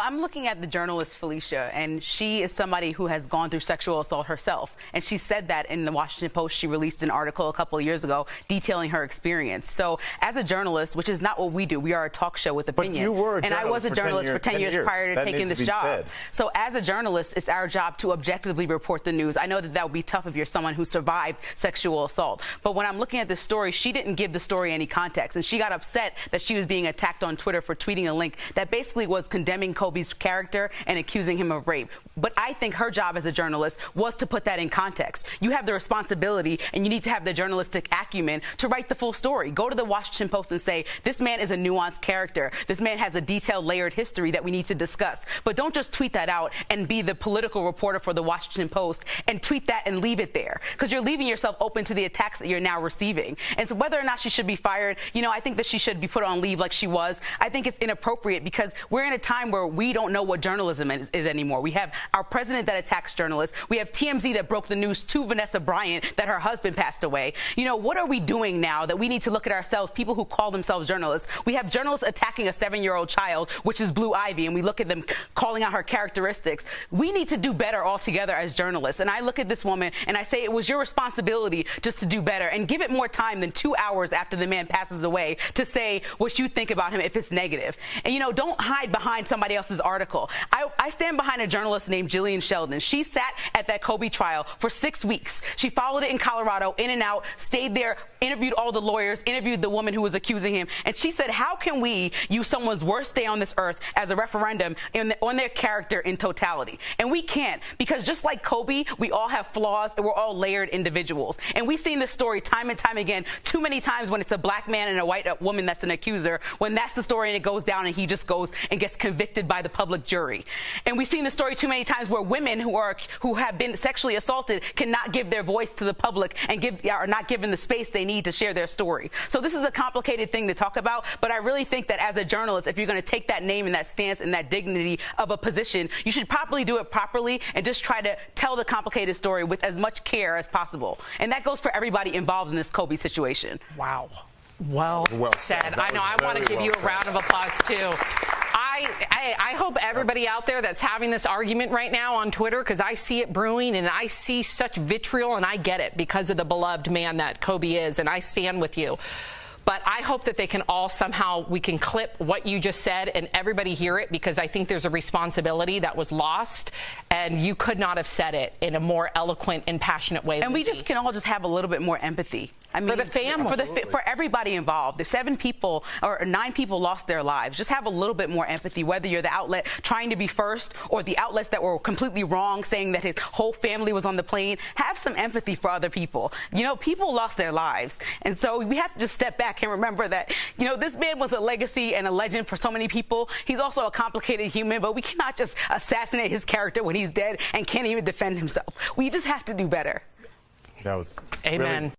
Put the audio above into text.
I'm looking at the journalist Felicia, and she is somebody who has gone through sexual assault herself. And she said that in the Washington Post. She released an article a couple of years ago detailing her experience. So as a journalist, which is not what we do, we are a talk show with opinion. But you were a journalist, and I was a journalist for 10 years prior to taking this job. Said. So as a journalist, it's our job to objectively report the news. I know that would be tough if you're someone who survived sexual assault. But when I'm looking at this story, she didn't give the story any context. And she got upset that she was being attacked on Twitter for tweeting a link that basically was condemning Kobe's character and accusing him of rape. But I think her job as a journalist was to put that in context. You have the responsibility and you need to have the journalistic acumen to write the full story. Go to the Washington Post and say, this man is a nuanced character. This man has a detailed, layered history that we need to discuss. But don't just tweet that out and be the political reporter for the Washington Post and tweet that and leave it there, because you're leaving yourself open to the attacks that you're now receiving. And so whether or not she should be fired, I think that she should be put on leave like she was. I think it's inappropriate because we're in a time where we don't know what journalism is anymore. We have our president that attacks journalists. We have TMZ that broke the news to Vanessa Bryant that her husband passed away. What are we doing now that we need to look at ourselves, people who call themselves journalists? We have journalists attacking a 7-year-old child, which is Blue Ivy, and we look at them calling out her characteristics. We need to do better altogether as journalists. And I look at this woman and I say it was your responsibility just to do better and give it more time than 2 hours after the man passes away to say what you think about him if it's negative. And, don't hide behind somebody else's article. I stand behind a journalist named Jillian Sheldon. She sat at that Kobe trial for 6 weeks. She followed it in Colorado, in and out, stayed there, interviewed all the lawyers, interviewed the woman who was accusing him. And she said, how can we use someone's worst day on this earth as a referendum on their character in totality? And we can't, because just like Kobe, we all have flaws and we're all layered individuals. And we've seen this story time and time again, too many times when it's a black man and a white woman that's an accuser, when that's the story and it goes down and he just goes and gets convicted by the public jury. And we've seen the story too many times where women who have been sexually assaulted cannot give their voice to the public and are not given the space they need to share their story. So this is a complicated thing to talk about, but I really think that as a journalist, if you're going to take that name and that stance and that dignity of a position, you should probably do it properly and just try to tell the complicated story with as much care as possible. And that goes for everybody involved in this Kobe situation. Wow. Well said. I know. I want to give you a round of applause, too. I hope everybody out there that's having this argument right now on Twitter, because I see it brewing and I see such vitriol, and I get it because of the beloved man that Kobe is, and I stand with you. But I hope that they can all we can clip what you just said and everybody hear it, because I think there's a responsibility that was lost, and you could not have said it in a more eloquent and passionate way. And we just can all just have a little bit more empathy. I mean, for the family, for everybody involved. The 7 people or 9 people lost their lives. Just have a little bit more empathy, whether you're the outlet trying to be first or the outlets that were completely wrong, saying that his whole family was on the plane. Have some empathy for other people. People lost their lives. And so we have to just step back and remember that, this man was a legacy and a legend for so many people. He's also a complicated human, but we cannot just assassinate his character when he's dead and can't even defend himself. We just have to do better. That was Amen. Really